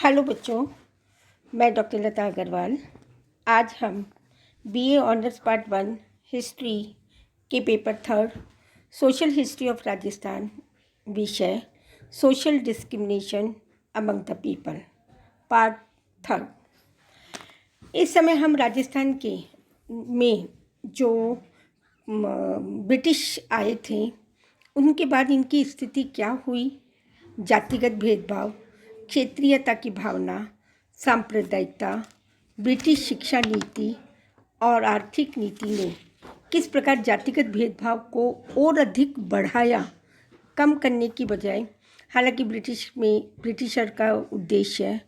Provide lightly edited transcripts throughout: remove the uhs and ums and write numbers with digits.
Hello बच्चों, मैं doctor लता अग्रवाल। आज हम बीए ऑनर्स पार्ट 1 हिस्ट्री के paper 3 social history of Rajasthan विषय social discrimination among the people part 3। इस समय हम राजस्थान के में जो ब्रिटिश आए थे उनके बाद इनकी स्थिति क्या हुई, जातिगत भेदभाव, क्षेत्रीयता की भावना, सांप्रदायिकता, ब्रिटिश शिक्षा नीति और आर्थिक नीति ने किस प्रकार जातिगत भेदभाव को और अधिक बढ़ाया, कम करने की बजाय। हालांकि ब्रिटिशर का उद्देश्य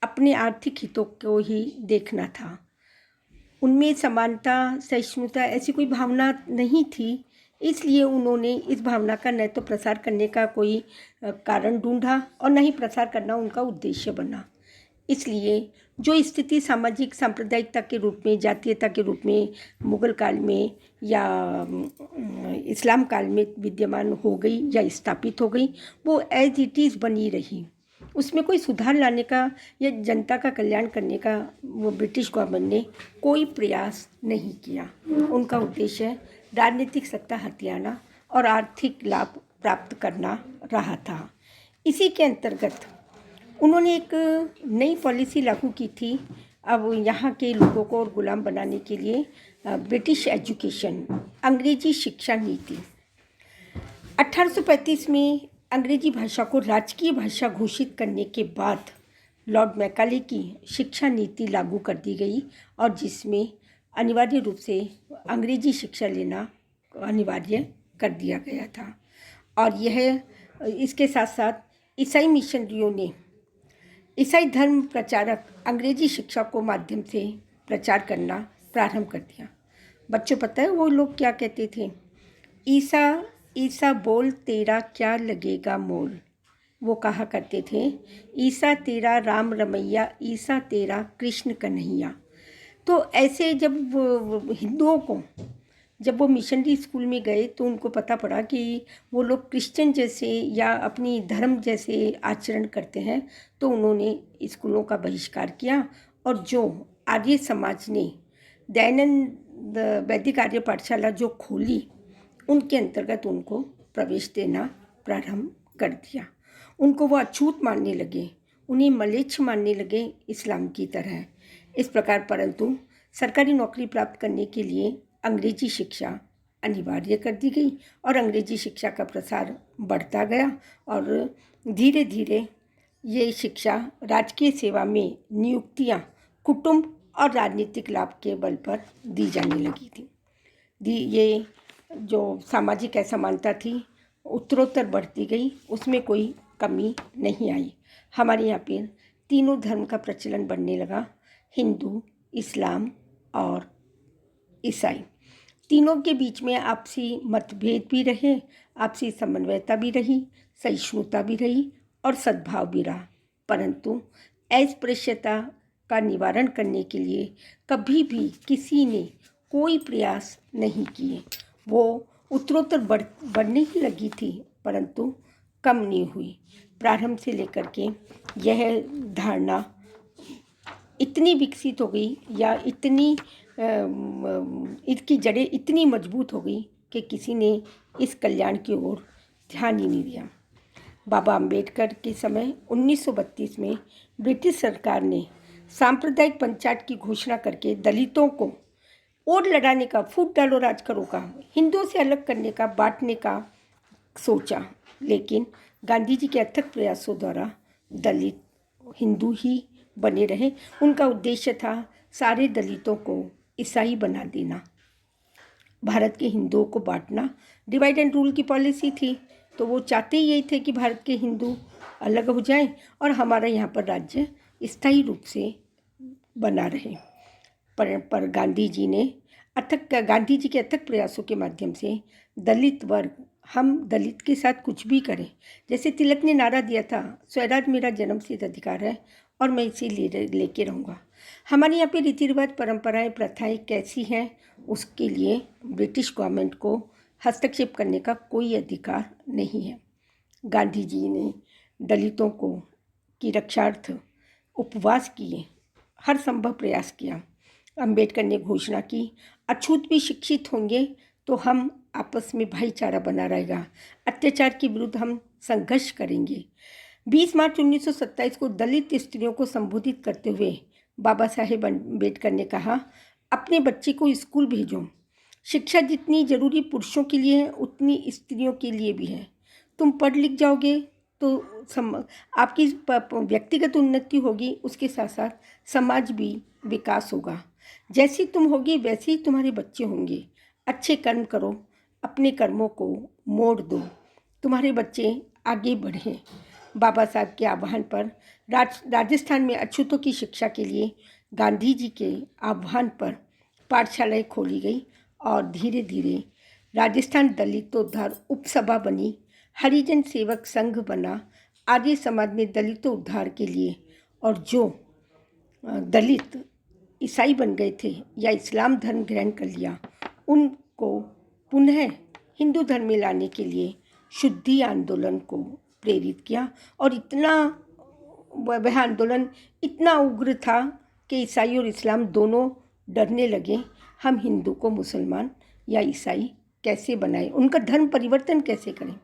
अपने आर्थिक हितों को ही देखना था। उनमें समानता, सहिष्णुता ऐसी कोई भावना नहीं थी, इसलिए उन्होंने इस भावना का न तो प्रसार करने का कोई कारण ढूंढा और न ही प्रसार करना उनका उद्देश्य बना। इसलिए जो स्थिति सामाजिक सांप्रदायिकता के रूप में, जातीयता के रूप में मुगल काल में या इस्लाम काल में विद्यमान हो गई या स्थापित हो गई, वो एज इट इज़ बनी रही। उसमें कोई सुधार लाने का या जनता का कल्याण करने का वो ब्रिटिश गवर्नमेंट ने कोई प्रयास नहीं किया। उनका उद्देश्य राजनीतिक सत्ता हथियाना और आर्थिक लाभ प्राप्त करना रहा था। इसी के अंतर्गत उन्होंने एक नई पॉलिसी लागू की थी। अब यहाँ के लोगों को और गुलाम बनाने के लिए ब्रिटिश एजुकेशन, अंग्रेजी शिक्षा नीति 1835 में अंग्रेजी भाषा को राजकीय भाषा घोषित करने के बाद लॉर्ड मैकाले की शिक्षा नीति लागू कर दी गई और जिसमें अनिवार्य रूप से अंग्रेजी शिक्षा लेना अनिवार्य कर दिया गया था। और यह इसके साथ साथ ईसाई मिशनरियों ने, ईसाई धर्म प्रचारक अंग्रेजी शिक्षा को माध्यम से प्रचार करना प्रारंभ कर दिया। बच्चों, पता है वो लोग क्या कहते थे? ईसा ईसा बोल तेरा क्या लगेगा मोल। वो कहा करते थे, ईसा तेरा राम रमैया, ईसा तेरा कृष्ण कन्हैया। तो ऐसे जब हिंदुओं को, जब वो मिशनरी स्कूल में गए तो उनको पता पड़ा कि वो लोग क्रिश्चियन जैसे या अपनी धर्म जैसे आचरण करते हैं, तो उन्होंने स्कूलों का बहिष्कार किया और जो आर्य समाज ने दयानंद वैदिक आर्य पाठशाला जो खोली, उनके अंतर्गत उनको प्रवेश देना प्रारंभ कर दिया। उनको वो अछूत मानने लगे, उन्हें मलेच्छ मानने लगे इस्लाम की तरह। इस प्रकार परंतु सरकारी नौकरी प्राप्त करने के लिए अंग्रेजी शिक्षा अनिवार्य कर दी गई और अंग्रेजी शिक्षा का प्रसार बढ़ता गया और धीरे धीरे ये शिक्षा राजकीय सेवा में नियुक्तियां कुटुंब और राजनीतिक लाभ के बल पर दी जाने लगी थी। ये जो सामाजिक असमानता थी उत्तरोत्तर बढ़ती गई, उसमें कोई कमी नहीं आई। हमारे यहाँ पे तीनों धर्म का प्रचलन बढ़ने लगा, हिंदू, इस्लाम और ईसाई। तीनों के बीच में आपसी मतभेद भी रहे, आपसी समन्वयता भी रही, सहिष्णुता भी रही और सद्भाव भी रहा। परंतु अस्पृश्यता का निवारण करने के लिए कभी भी किसी ने कोई प्रयास नहीं किए। वो उत्तरोत्तर बढ़ने ही लगी थी परंतु कम नहीं हुई। प्रारंभ से लेकर के यह धारणा इतनी विकसित हो गई या इसकी जड़ें इतनी मजबूत हो गई कि किसी ने इस कल्याण की ओर ध्यान ही नहीं दिया। बाबा अंबेडकर के समय 1932 में ब्रिटिश सरकार ने सांप्रदायिक पंचायत की घोषणा करके दलितों को और लड़ाने का, फूट डालो राज करो का, हिंदुओं से अलग करने का, बांटने का सोचा। लेकिन गांधी जी के अथक प्रयासों द्वारा दलित हिंदू ही बने रहे। उनका उद्देश्य था सारे दलितों को ईसाई बना देना, भारत के हिंदुओं को बांटना। डिवाइड एंड रूल की पॉलिसी थी, तो वो चाहते ही यही थे कि भारत के हिंदू अलग हो जाएं और हमारा यहाँ पर राज्य स्थायी रूप से बना रहे। पर गांधी जी के अथक प्रयासों के माध्यम से दलित वर्ग, हम दलित के साथ कुछ भी करें, जैसे तिलक ने नारा दिया था, स्वराज मेरा जन्मसिद्ध अधिकार है और मैं इसे लेके रहूँगा। हमारे यहाँ पे रीति रिवाज, परंपराएं, प्रथाएं कैसी हैं, उसके लिए ब्रिटिश गवर्नमेंट को हस्तक्षेप करने का कोई अधिकार नहीं है। गांधी जी ने दलितों को की रक्षार्थ उपवास किए, हर संभव प्रयास किया। अंबेडकर ने घोषणा की, अछूत भी शिक्षित होंगे तो हम आपस में भाईचारा बना रहेगा, अत्याचार के विरुद्ध हम संघर्ष करेंगे। 20 मार्च 1927 को दलित स्त्रियों को संबोधित करते हुए बाबा साहेब अम्बेडकर ने कहा, अपने बच्चे को स्कूल भेजो। शिक्षा जितनी जरूरी पुरुषों के लिए है उतनी स्त्रियों के लिए भी है। तुम पढ़ लिख जाओगे तो आपकी व्यक्तिगत उन्नति होगी, उसके साथ साथ समाज भी विकास होगा। जैसी तुम होगी वैसे ही तुम्हारे बच्चे होंगे। अच्छे कर्म करो, अपने कर्मों को मोड़ दो, तुम्हारे बच्चे आगे बढ़ें। बाबा साहब के आह्वान पर राजस्थान में अछूतों की शिक्षा के लिए गांधी जी के आह्वान पर पाठशालाएँ खोली गई और धीरे धीरे राजस्थान दलितोद्धार उपसभा बनी, हरिजन सेवक संघ बना, आर्य समाज ने दलितों उद्धार के लिए और जो दलित ईसाई बन गए थे या इस्लाम धर्म ग्रहण कर लिया उनको पुनः हिंदू धर्म में लाने के लिए शुद्धि आंदोलन को प्रेरित किया। और इतना वह आंदोलन इतना उग्र था कि ईसाई और इस्लाम दोनों डरने लगे, हम हिंदू को मुसलमान या ईसाई कैसे बनाएं, उनका धर्म परिवर्तन कैसे करें।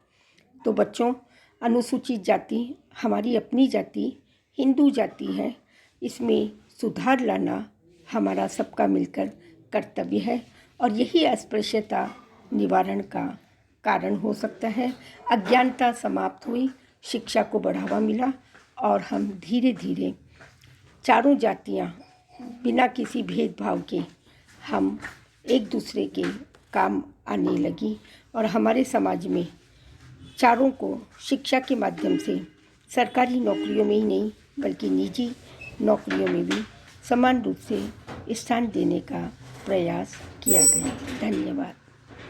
तो बच्चों, अनुसूचित जाति हमारी अपनी जाति हिंदू जाति है, इसमें सुधार लाना हमारा सबका मिलकर कर्तव्य है और यही अस्पृश्यता निवारण का कारण हो सकता है। अज्ञानता समाप्त हुई, शिक्षा को बढ़ावा मिला और हम धीरे धीरे चारों जातियां बिना किसी भेदभाव के हम एक दूसरे के काम आने लगी और हमारे समाज में चारों को शिक्षा के माध्यम से सरकारी नौकरियों में ही नहीं बल्कि निजी नौकरियों में भी समान रूप से स्थान देने का प्रयास किया गया। धन्यवाद।